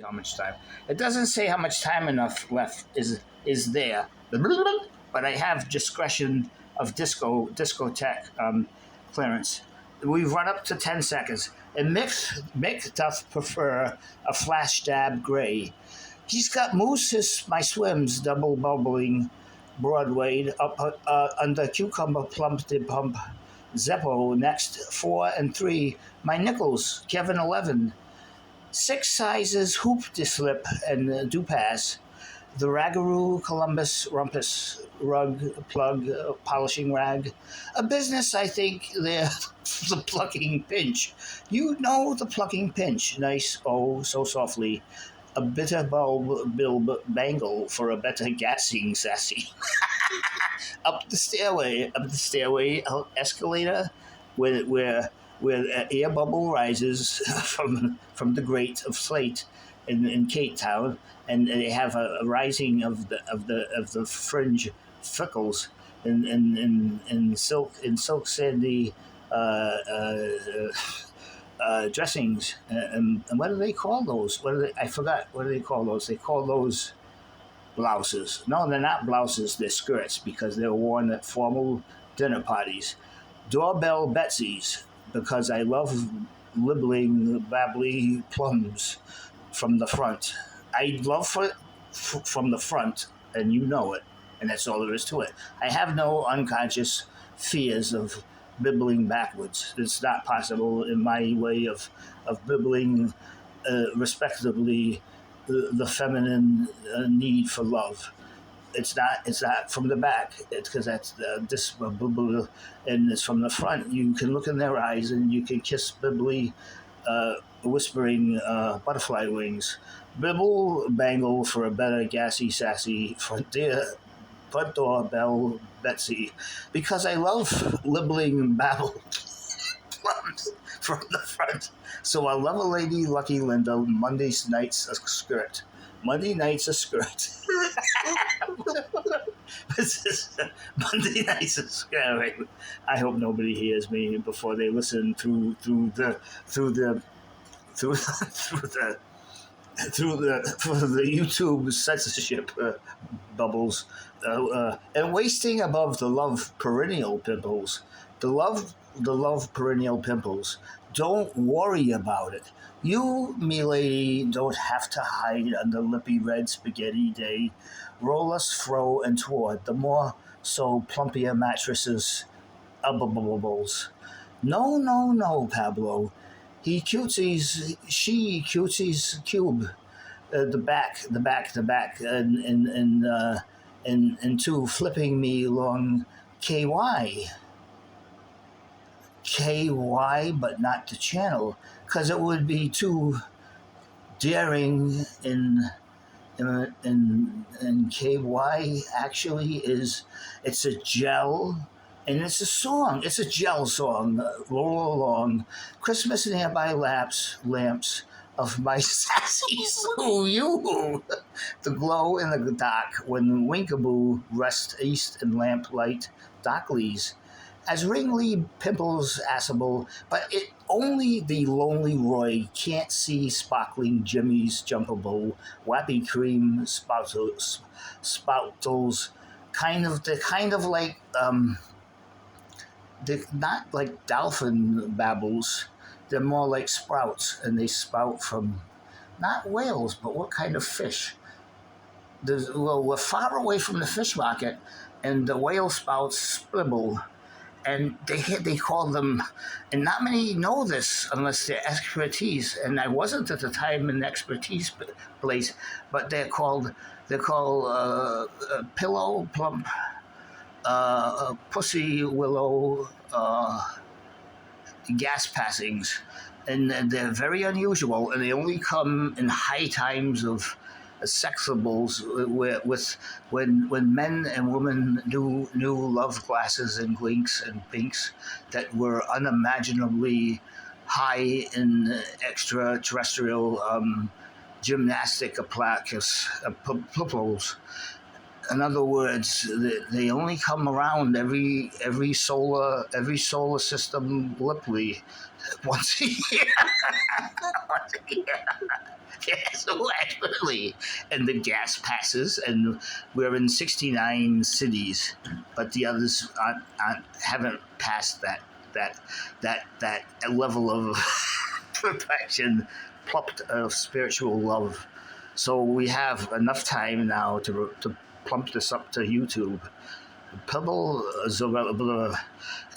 How much time? It doesn't say how much time enough left is there, but I have discretion of discotheque clearance. We've run up to 10 seconds, and Mick doth prefer a flash dab gray. He's got moose his my swims double bubbling Broadway up under cucumber plump de pump. Zeppo next 4 and 3. My nickels Kevin 11. 6 sizes hoop de slip and do pass. The ragaroo Columbus rumpus rug plug polishing rag. A business I think there the plucking pinch. You know the plucking pinch. Nice oh so softly. A bitter bulb bilb bangle for a better gassing sassy. Up the stairway escalator where air bubble rises from the grate of slate in Cape Town, and they have a rising of the fringe freckles in silk sandy dressings. And what do they call those? I forgot. What do they call those? They call those blouses. No, they're not blouses. They're skirts because they're worn at formal dinner parties. Doorbell Betsy's because I love libbling babbly plums from the front. I love from the front, and you know it, and that's all there is to it. I have no unconscious fears of bibbling backwards. It's not possible in my way of bibbling respectably the feminine need for love. It's not from the back. It's because that's this and it's from the front. You can look in their eyes and you can kiss bibbly, whispering butterfly wings. Bibble bangle for a better gassy sassy front door bell Betsy, because I love libbling babble plums from the front. So I love a lady, Lucky Linda. Monday nights a skirt. Monday nights a skirt. Monday nights a skirt. I hope nobody hears me before they listen through the YouTube censorship bubbles, and wasting above the love perennial pimples. The love perennial pimples. Don't worry about it. You, me lady, don't have to hide under lippy red spaghetti day. Roll us fro and toward the more so plumpier mattresses, bubbles. No, Pablo. She cuties cube. The back, and two flipping me along KY. KY, but not the channel, because it would be too daring in KY. Actually, it's a gel. And it's a song. It's a gel song. Roll along. Christmas nearby lamps of my sassy Sue you. The glow in the dark when Winkaboo rest east in lamplight darklies. As ringly pimples assable, but it only the lonely Roy can't see sparkling Jimmy's jumpable, wappy cream spoutles, kind of like they're not like dolphin babbles. They're more like sprouts, and they spout from not whales, but what kind of fish? We're far away from the fish market, and the whale spouts spibble, and they call them, and not many know this unless they're expertise. And I wasn't at the time in the expertise place, but they're called pillow plump. Pussy willow gas passings, and they're very unusual, and they only come in high times of sexables, when men and women knew love glasses and glinks and pinks that were unimaginably high in extraterrestrial gymnastic apparatus, In other words, they only come around every solar system bliply once a year. Once a year. Yeah, so actually, and the gas passes, and we're in 69 cities, but the others haven't passed that that level of perfection, plucked of spiritual love. So we have enough time now to plump this up to YouTube. Pebble,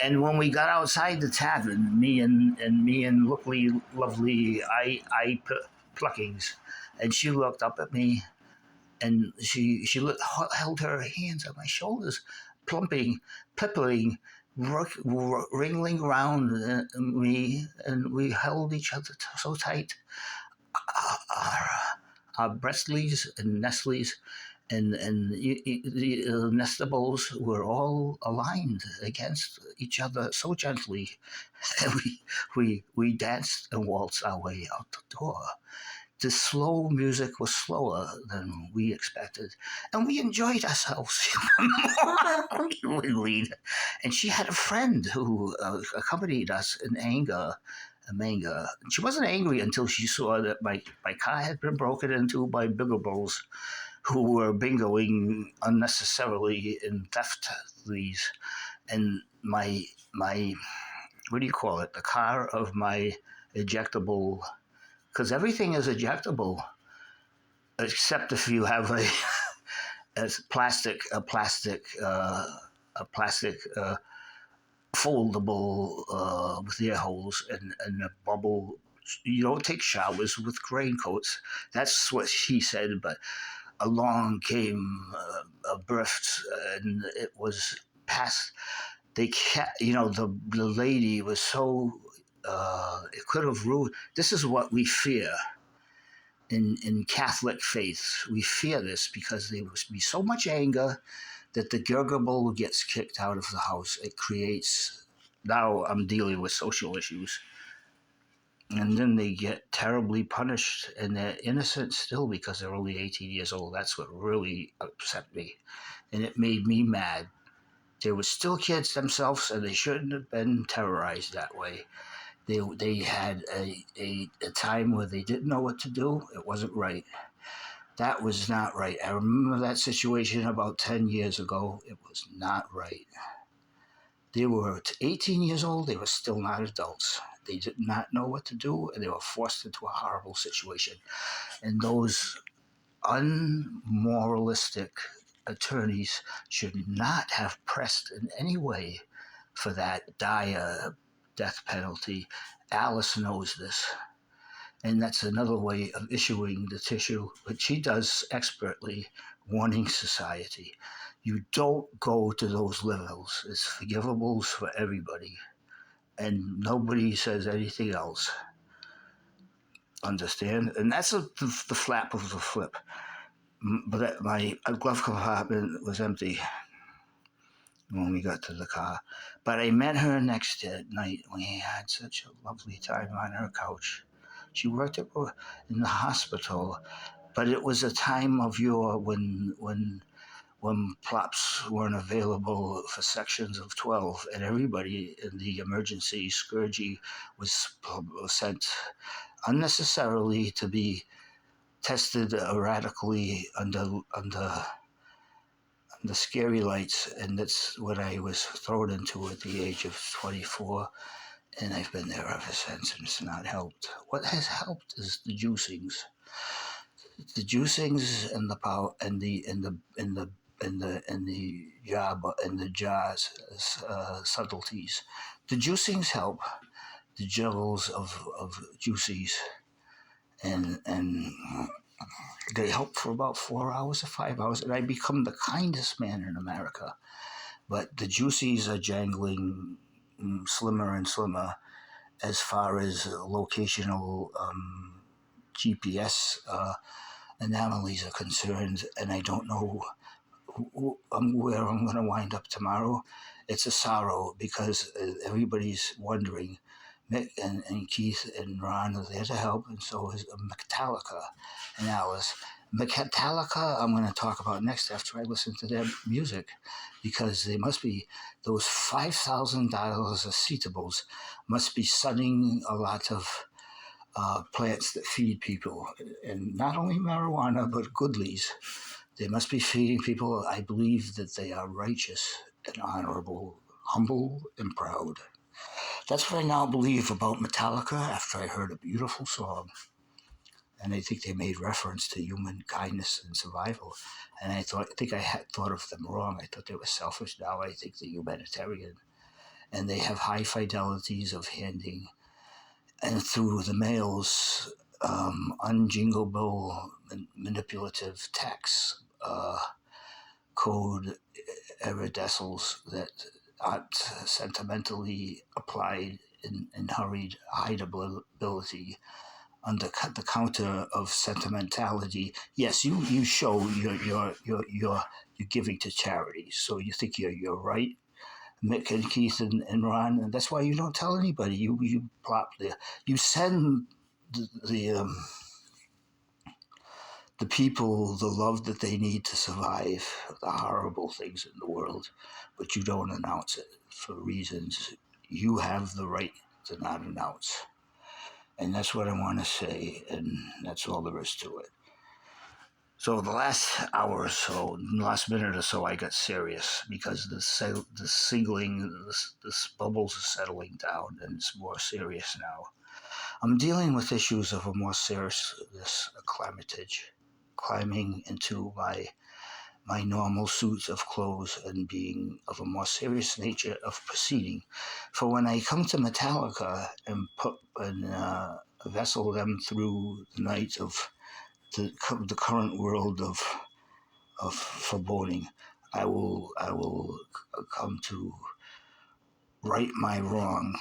and when we got outside the tavern, me and lovely pluckings, and she looked up at me, and held her hands on my shoulders, plumping, pippling, wriggling around me, and we held each other so tight. Our, our breastleys and nestleys and the nestables were all aligned against each other so gently, and we danced and waltzed our way out the door. The slow music was slower than we expected, and we enjoyed ourselves really. And she had a friend who accompanied us in anger. Manga. She wasn't angry until she saw that my car had been broken into by bigobles who were bingoing unnecessarily in theft thieves, and my what do you call it? The car of my ejectable, because everything is ejectable except if you have a plastic foldable with air holes and a bubble. You don't take showers with raincoats. That's what she said, but along came a birth, and it was past. The lady was so. It could have ruined. This is what we fear in Catholic faith. We fear this because there will be so much anger that the gurgle gets kicked out of the house. It creates. Now I'm dealing with social issues. And then they get terribly punished, and they're innocent still because they're only 18 years old. That's what really upset me. And it made me mad. They were still kids themselves, and they shouldn't have been terrorized that way. They had a time where they didn't know what to do. It wasn't right. That was not right. I remember that situation about 10 years ago. It was not right. They were 18 years old. They were still not adults. They did not know what to do, and they were forced into a horrible situation. And those unmoralistic attorneys should not have pressed in any way for that dire death penalty. Alice knows this. And that's another way of issuing the tissue, which she does expertly, warning society. You don't go to those levels. It's forgivables for everybody. And nobody says anything else. Understand? And that's the flap of the flip. But my glove compartment was empty when we got to the car. But I met her next night. We had such a lovely time on her couch. She worked in the hospital, but it was a time of year when plops weren't available for sections of 12, and everybody in the emergency scourgy was sent unnecessarily to be tested erratically under the scary lights, and that's what I was thrown into at the age of 24, and I've been there ever since, and it's not helped. What has helped is the juicings, and the power, and the jazz subtleties. The juicings help. The juggles of juicies, and they help for about 4 hours or 5 hours, and I become the kindest man in America. But the juicies are jangling slimmer and slimmer as far as locational GPS anomalies are concerned, and I don't know where I'm going to wind up tomorrow. It's a sorrow because everybody's wondering. Mick and Keith and Ron are there to help, and so is Metallica and Alice. Metallica, I'm going to talk about next after I listen to their music, because they must be, those $5,000 acetables must be sunning a lot of plants that feed people, and not only marijuana but goodlies. They must be feeding people. I believe that they are righteous and honorable, humble and proud. That's what I now believe about Metallica after I heard a beautiful song. And I think they made reference to human kindness and survival. And I think I had thought of them wrong. I thought they were selfish. Now I think they're humanitarian. And they have high fidelities of handing, and through the mails, unjingleable, manipulative text, code iridescels that aren't sentimentally applied in hurried hideability under the counter of sentimentality. Yes, you show you're giving to charity, so you think you're right, Mick and Keith and Ron, and that's why you don't tell anybody. You plop there. You send the people the love that they need to survive the horrible things in the world, but you don't announce it for reasons you have the right to not announce. And that's what I want to say, and that's all there is to it. So the last hour or so, the last minute or so, I got serious because the singling, this bubbles is settling down, and it's more serious now. I'm dealing with issues of a more serious acclimatage, climbing into my normal suits of clothes and being of a more serious nature of proceeding. For when I come to Metallica and vessel them through the night of the current world of foreboding, I will come to right my wrong.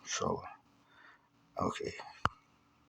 So, okay.